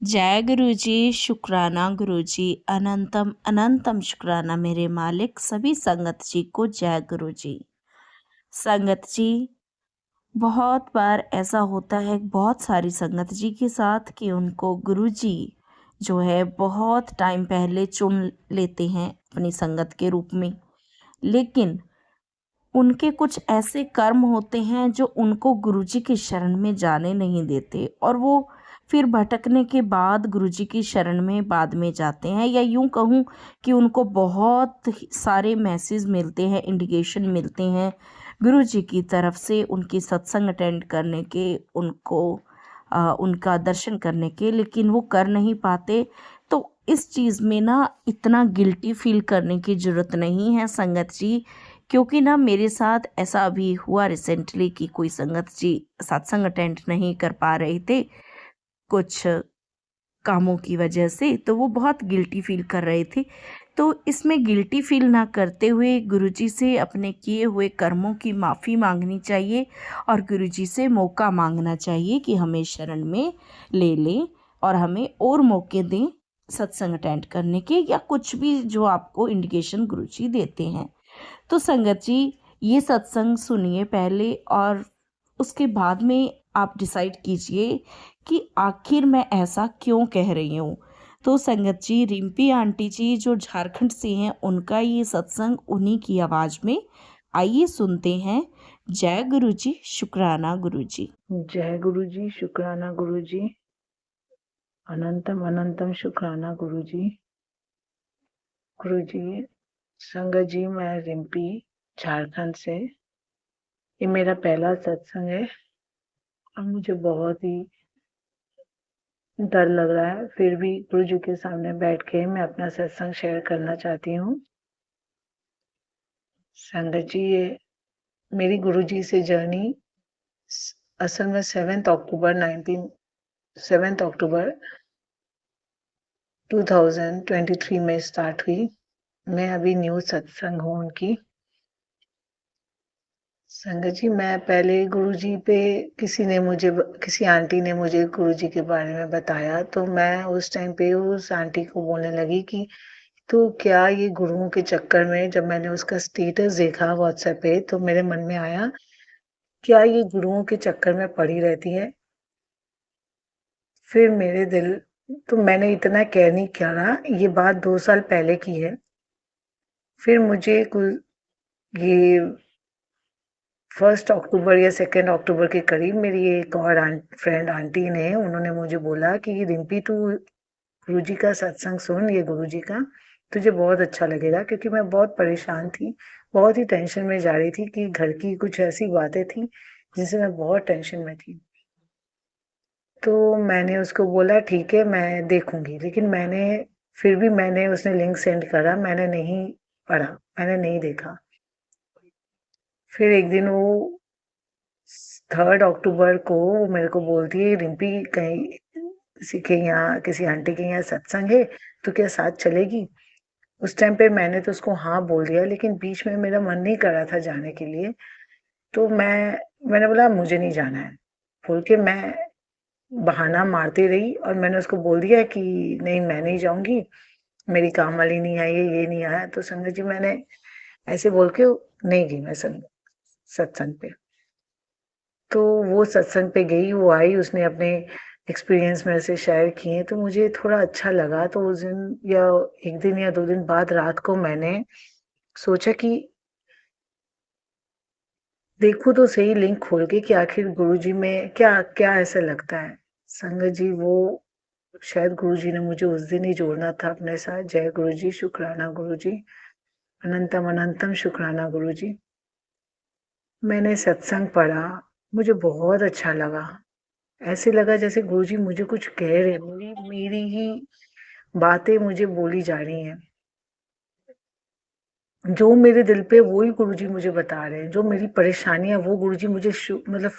जय गुरु जी, शुक्राना गुरु जी, अनंतम अनंतम शुक्राना मेरे मालिक। सभी संगत जी को जय गुरु जी। संगत जी, बहुत बार ऐसा होता है बहुत सारी संगत जी के साथ कि उनको गुरु जी जो है बहुत टाइम पहले चुन लेते हैं अपनी संगत के रूप में, लेकिन उनके कुछ ऐसे कर्म होते हैं जो उनको गुरुजी की शरण में जाने नहीं देते, और वो फिर भटकने के बाद गुरुजी की शरण में बाद में जाते हैं, या यूं कहूँ कि उनको बहुत सारे मैसेज मिलते हैं, इंडिकेशन मिलते हैं गुरुजी की तरफ से उनकी सत्संग अटेंड करने के, उनको उनका दर्शन करने के, लेकिन वो कर नहीं पाते। तो इस चीज़ में ना इतना गिल्टी फील करने की ज़रूरत नहीं है संगत जी, क्योंकि ना मेरे साथ ऐसा अभी हुआ रिसेंटली कि कोई संगत जी सत्संग अटेंड नहीं कर पा रहे थे कुछ कामों की वजह से, तो वो बहुत गिल्टी फील कर रहे थे। तो इसमें गिल्टी फील ना करते हुए गुरुजी से अपने किए हुए कर्मों की माफ़ी मांगनी चाहिए, और गुरुजी से मौका मांगना चाहिए कि हमें शरण में ले लें और हमें और मौके दें सत्संग अटेंड करने के, या कुछ भी जो आपको इंडिकेशन गुरुजी देते हैं। तो संगत जी, ये सत्संग सुनिए पहले, और उसके बाद में आप डिसाइड कीजिए कि आखिर मैं ऐसा क्यों कह रही हूँ। तो संगत जी, रिम्पी आंटी जी जो झारखंड से हैं, उनका ये सत्संग उन्हीं की आवाज़ में। आइए सुनते हैं। जय गुरु जी, शुक्राना गुरु जी। जय गुरु जी, शुक्राना गुरु जी, अनंतम अनंतम शुक्राना गुरु जी। गुरु जी, संगत जी, मैं रिम्पी झारखंड से। ये मेरा पहला सत्संग है और मुझे बहुत ही डर लग रहा है, फिर भी गुरु जी के सामने बैठ के मैं अपना सत्संग शेयर करना चाहती हूँ। संगत जी, ये मेरी गुरु जी से जर्नी असल में 7 अक्टूबर 2023 में स्टार्ट हुई। मैं अभी न्यू सत्संग हूँ उनकी। संगत जी, मैं पहले गुरुजी पे किसी आंटी ने मुझे गुरुजी के बारे में बताया, तो मैं उस टाइम पे उस आंटी को बोलने लगी कि तो क्या ये गुरुओं के चक्कर में, जब मैंने उसका स्टेटस देखा व्हाट्सएप पे, तो मेरे मन में आया क्या ये गुरुओं के चक्कर में पड़ी रहती है। फिर मेरे दिल तो मैंने इतना कह नहीं करा, ये बात 2 साल पहले की है। फिर मुझे ये 1 अक्टूबर या 2 अक्टूबर के करीब मेरी एक और फ्रेंड आंटी ने उन्होंने मुझे बोला कि रिम्पी, तू गुरुजी का सत्संग सुन, ये गुरुजी का तुझे बहुत अच्छा लगेगा। क्योंकि मैं बहुत परेशान थी, बहुत ही टेंशन में जा रही थी कि घर की कुछ ऐसी बातें थी जिनसे मैं बहुत टेंशन में थी। तो मैंने उसको बोला ठीक है, मैं देखूंगी। लेकिन मैंने उसने लिंक सेंड करा, मैंने नहीं पढ़ा, मैंने नहीं देखा। फिर एक दिन वो 3 अक्टूबर को वो मेरे को बोलती है, रिम्पी, कहीं किसी के यहाँ, किसी आंटी के यहाँ सत्संग है, तो क्या साथ चलेगी? उस टाइम पे मैंने तो उसको हाँ बोल दिया, लेकिन बीच में मेरा मन नहीं कर रहा था जाने के लिए। तो मैंने बोला मुझे नहीं जाना है, बोल के मैं बहाना मारती रही, और मैंने उसको बोल दिया कि नहीं, मैं नहीं जाऊंगी, मेरी काम वाली नहीं आई है, ये नहीं आया। तो संगत जी, मैंने ऐसे बोल के नहीं गई मैं सत्संग पे। तो वो सत्संग पे गई, वो आई, उसने अपने एक्सपीरियंस मेरे से शेयर किए, तो मुझे थोड़ा अच्छा लगा। तो उस दिन या 1 दिन या 2 दिन बाद रात को मैंने सोचा कि देखूं तो सही लिंक खोल के कि आखिर गुरुजी में क्या क्या ऐसा लगता है। संगत जी, वो शायद गुरुजी ने मुझे उस दिन ही जोड़ना था अपने साथ। जय गुरुजी, शुक्राना गुरुजी, अनंतम अनंतम शुक्राना गुरुजी। मैंने सत्संग पढ़ा, मुझे बहुत अच्छा लगा। ऐसे लगा जैसे गुरुजी मुझे कुछ कह रहे हैं, मेरी ही बातें मुझे बोली जा रही हैं। जो मेरे दिल पे वो ही गुरुजी मुझे बता रहे हैं, जो मेरी परेशानियां वो गुरुजी मुझे मतलब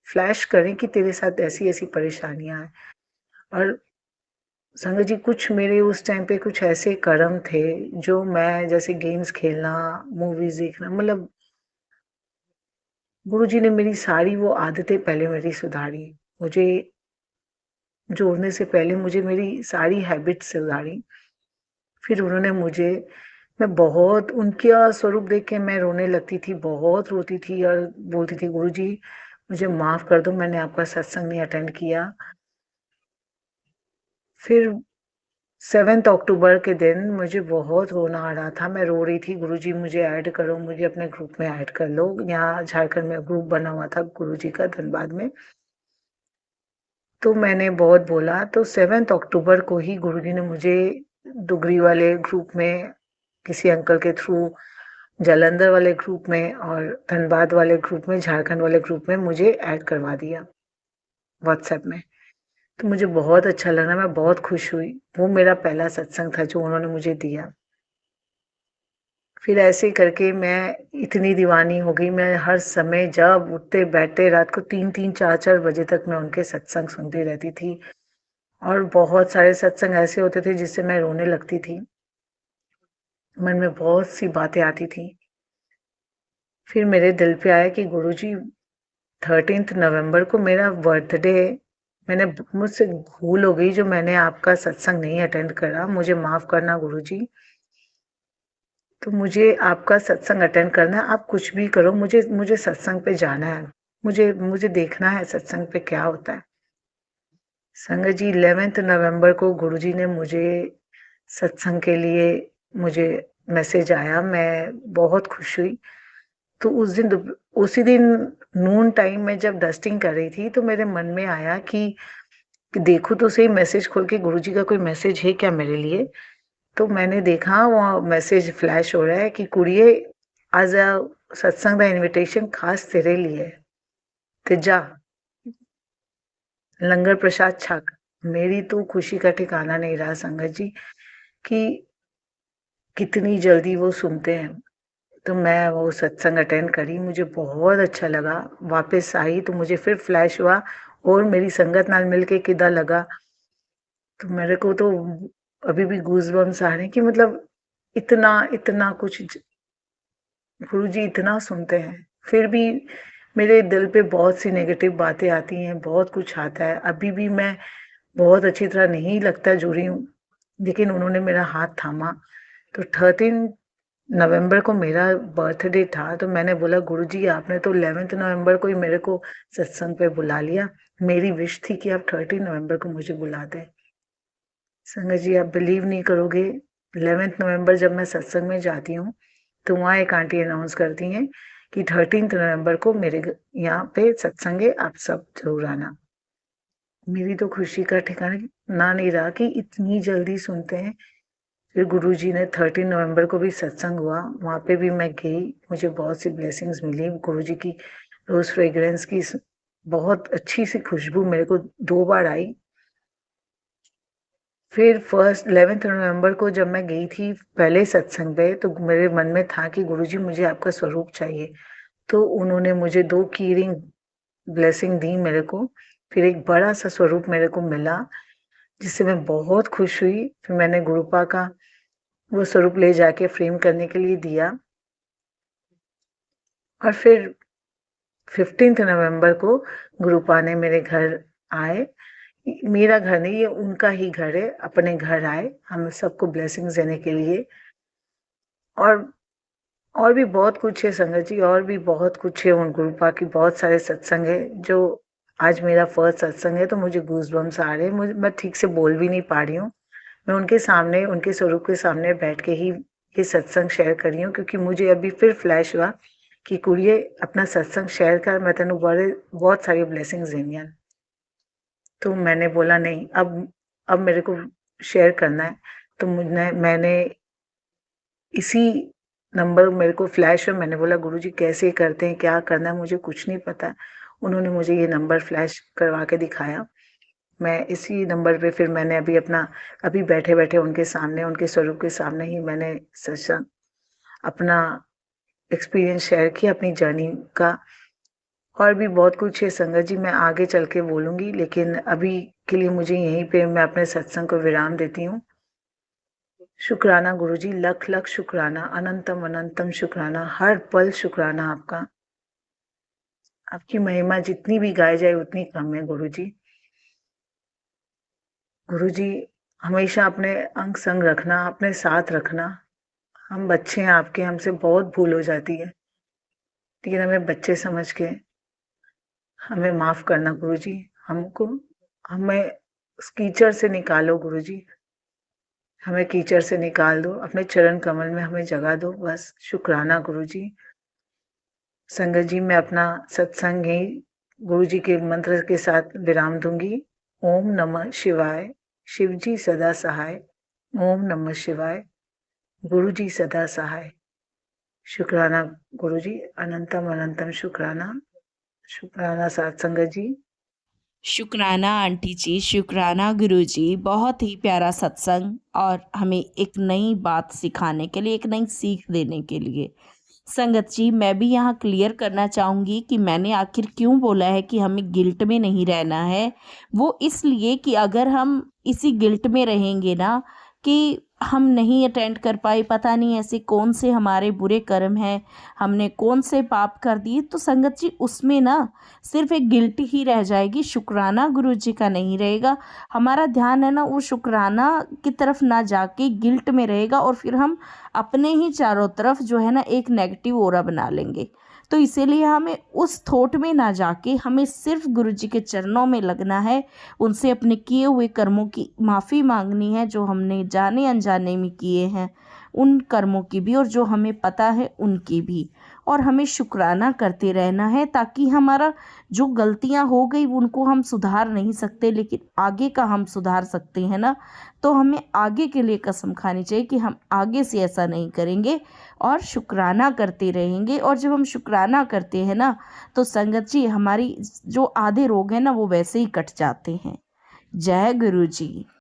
फ्लैश करें कि तेरे साथ ऐसी ऐसी परेशानियां हैं। और संगत जी, कुछ मेरे उस टाइम पे कुछ ऐसे कर्म थे जो मैं, जैसे गेम्स खेलना, मूवीज देखना, मतलब गुरुजी ने मेरी सारी वो आदतें पहले मेरी सुधारी। मुझे जोड़ने से पहले मुझे मेरी सारी हैबिट्स सुधारी। फिर उन्होंने मुझे मैं बहुत उनका स्वरूप देख के मैं रोने लगती थी, बहुत रोती थी और बोलती थी, "गुरुजी, मुझे माफ़ कर दो, मैंने आपका सत्संग नहीं अटेंड किया।" फिर 7th अक्टूबर के दिन मुझे बहुत रोना आ रहा था, मैं रो रही थी, "गुरुजी मुझे ऐड करो, मुझे अपने ग्रुप में ऐड कर लो।" यहाँ झारखंड में ग्रुप बना हुआ था गुरुजी का धनबाद में। तो मैंने बहुत बोला, तो 7th अक्टूबर को ही गुरुजी ने मुझे डुगरी वाले ग्रुप में किसी अंकल के थ्रू, जालंधर वाले ग्रुप में और धनबाद वाले ग्रुप में, झारखंड वाले ग्रुप में मुझे ऐड करवा दिया व्हाट्सएप में। तो मुझे बहुत अच्छा लगा, मैं बहुत खुश हुई। वो मेरा पहला सत्संग था जो उन्होंने मुझे दिया। फिर ऐसे करके मैं इतनी दीवानी हो गई, मैं हर समय जब उठते-बैठते रात को 3-3 4-4 बजे तक मैं उनके सत्संग सुनती रहती थी और बहुत सारे सत्संग ऐसे होते थे जिससे मैं रोने लगती थी। मन में बहुत सी बातें आती थी। फिर मेरे दिल पे आया कि गुरुजी 13th नवंबर को मेरा बर्थडे है। मुझसे भूल हो गई जो मैंने आपका सत्संग नहीं अटेंड करा, मुझे माफ़ करना गुरुजी। तो मुझे आपका सत्संग अटेंड करना है, आप कुछ भी करो, मुझे मुझे सत्संग पे जाना है। मुझे मुझे देखना है सत्संग पे क्या होता है। संगत जी 11th नवंबर को गुरुजी ने मुझे सत्संग के लिए मुझे मैसेज आया, मैं बहुत खुश हुई। तो उसी दिन नून टाइम में जब डस्टिंग कर रही थी तो मेरे मन में आया कि देखूँ तो सही मैसेज खोल के गुरुजी का कोई मैसेज है क्या मेरे लिए? तो मैंने देखा वो मैसेज फ्लैश हो रहा है कि कुड़िए आज सत्संग का इनविटेशन खास तेरे लिए है, ते जा लंगर प्रसाद छक। मेरी तो खुशी का ठिकाना नहीं रहा संगत जी कि कितनी जल्दी वो सुनते हैं। तो मैं वो सत्संग अटेंड करी, मुझे बहुत अच्छा लगा। वापस आई तो मुझे फिर फ्लैश हुआ और मेरी संगत नाल मिलके किदा लगा। तो मेरे को तो अभी भी गूज़बम्प्स आ रहे हैं कि मतलब इतना इतना कुछ गुरुजी इतना सुनते हैं, फिर भी मेरे दिल पे बहुत सी नेगेटिव बातें आती हैं, बहुत कुछ आता है। अभी भी मैं बहुत अच्छी तरह नहीं लगता जुड़ी हूँ, लेकिन उन्होंने मेरा हाथ थामा। तो 13 नवंबर को मेरा बर्थडे था, तो मैंने बोला गुरुजी आपने तो 11th नवंबर को ही मेरे को सत्संग पे बुला लिया। मेरी विश थी कि आप 13 नवंबर को मुझे बुला दें। संगत जी आप बिलीव नहीं करोगे, 11th नवंबर जब मैं सत्संग में जाती हूँ, तो वहाँ एक आंटी अनाउंस करती हैं कि 13th नवंबर को मेरे यहाँ पे सत्संग है, आप सब जरूर आना। मेरी तो खुशी का ठिकाना ना नहीं रहा कि इतनी जल्दी सुनते हैं। फिर गुरुजी ने 13 नवंबर को भी सत्संग हुआ, वहाँ पे भी मैं गई, मुझे बहुत सी ब्लेसिंग्स मिली गुरुजी की रोज़ फ्रेग्रेंस की बहुत अच्छी सी खुशबू मेरे को 2 बार आई। फिर फर्स्ट 11th नवंबर को जब मैं गई थी पहले सत्संग पे तो मेरे मन में था कि गुरुजी मुझे आपका स्वरूप चाहिए। तो उन्होंने मुझे 2 की रिंग ब्लेसिंग दी मेरे को, फिर एक बड़ा-सा स्वरूप मेरे को मिला, जिससे मैं बहुत खुश हुई। फिर मैंने गुरुपा का वो स्वरूप ले जाके फ्रेम करने के लिए दिया और फिर 15th नवंबर को गुरुपा ने मेरे घर आए। मेरा घर नहीं, ये उनका ही घर है, अपने घर आए हम सबको ब्लेसिंग्स देने के लिए। और और भी बहुत कुछ है संगत जी, और भी बहुत कुछ है उन गुरुपा की बहुत सारे सत्संग है जो आज मेरा फर्स्ट सत्संग है तो मुझे गूज़बम्प्स आ रहे हैं। मैं ठीक से बोल भी नहीं पा रही हूँ। मैं उनके सामने, उनके स्वरूप के सामने बैठ के ही ये सत्संग शेयर कर रही हूँ क्योंकि मुझे अभी फिर फ्लैश हुआ कि कुड़िए अपना सत्संग शेयर कर, मैं तेनू बहुत सारी ब्लेसिंग्स देनियां। तो मैंने बोला नहीं, अब मेरे को शेयर करना है। तो मैंने इसी नंबर मेरे को फ्लैश हुआ, मैंने बोला गुरुजी कैसे करते हैं, क्या करना है, मुझे कुछ नहीं पता। उन्होंने मुझे ये नंबर फ्लैश करवा के दिखाया। मैं इसी नंबर पे फिर मैंने अभी बैठे-बैठे उनके सामने, उनके स्वरूप के सामने ही मैंने सत्संग अपना एक्सपीरियंस शेयर किया अपनी जर्नी का। और भी बहुत कुछ है संगत जी, मैं आगे चल के बोलूँगी, लेकिन अभी के लिए मुझे यहीं पे मैं अपने सत्संग को विराम देती हूँ। शुक्राना गुरुजी, लख-लख शुक्राना, अनंतम-अनंतम शुक्राना, हर पल शुक्राना आपका। आपकी महिमा जितनी भी गाई जाए उतनी कम है गुरुजी। गुरुजी हमेशा अपने अंग संग रखना, अपने साथ रखना। हम बच्चे हैं आपके, हमसे बहुत भूल हो जाती है, लेकिन हमें बच्चे समझ के हमें माफ करना गुरुजी। हमको हमें उस कीचड़ से निकालो गुरुजी, हमें कीचड़ से निकाल दो, अपने चरण कमल में हमें जगा दो, बस शुक्राना गुरुजी। संगत जी, मैं अपना सत्संग ही गुरुजी के मंत्र के साथ विराम दूंगी। ओम नमः शिवाय, शिव जी सदा सहाय। ओम नमः शिवाय, गुरु जी सदा सहाय। शुक्राना गुरुजी, अनंतम अनंतम शुक्राना। शुक्राना साथ संगत जी। शुक्राना आंटी जी, शुक्राना गुरुजी, बहुत ही प्यारा सत्संग और हमें एक नई बात सिखाने के लिए, एक नई सीख देने के लिए। संगत जी, मैं भी यहाँ क्लियर करना चाहूँगी कि मैंने आखिर क्यों बोला है कि हमें गिल्ट में नहीं रहना है। वो इसलिए कि अगर हम इसी गिल्ट में रहेंगे ना कि हम नहीं अटेंड कर पाए, पता नहीं ऐसे कौन से हमारे बुरे कर्म हैं, हमने कौन से पाप कर दिए, तो संगत जी उसमें ना सिर्फ एक गिल्ट ही रह जाएगी, शुक्राना गुरु जी का नहीं रहेगा। हमारा ध्यान है ना वो शुक्राना की तरफ ना जाके गिल्ट में रहेगा, और फिर हम अपने ही चारों तरफ जो है ना एक नेगेटिव ऑरा बना लेंगे। तो इसीलिए हमें उस थॉट में ना जाके हमें सिर्फ गुरु जी के चरणों में लगना है, उनसे अपने किए हुए कर्मों की माफ़ी मांगनी है, जो हमने जाने अनजाने में किए हैं उन कर्मों की भी, और जो हमें पता है उनकी भी। और हमें शुक्राना करते रहना है, ताकि हमारा जो गलतियां हो गई उनको हम सुधार नहीं सकते, लेकिन आगे का हम सुधार सकते हैं ना। तो हमें आगे के लिए कसम खानी चाहिए कि हम आगे से ऐसा नहीं करेंगे और शुक्राना करते रहेंगे। और जब हम शुक्राना करते हैं ना, तो संगत जी हमारी जो आधे रोग हैं ना वो वैसे ही कट जाते हैं। जय गुरु जी।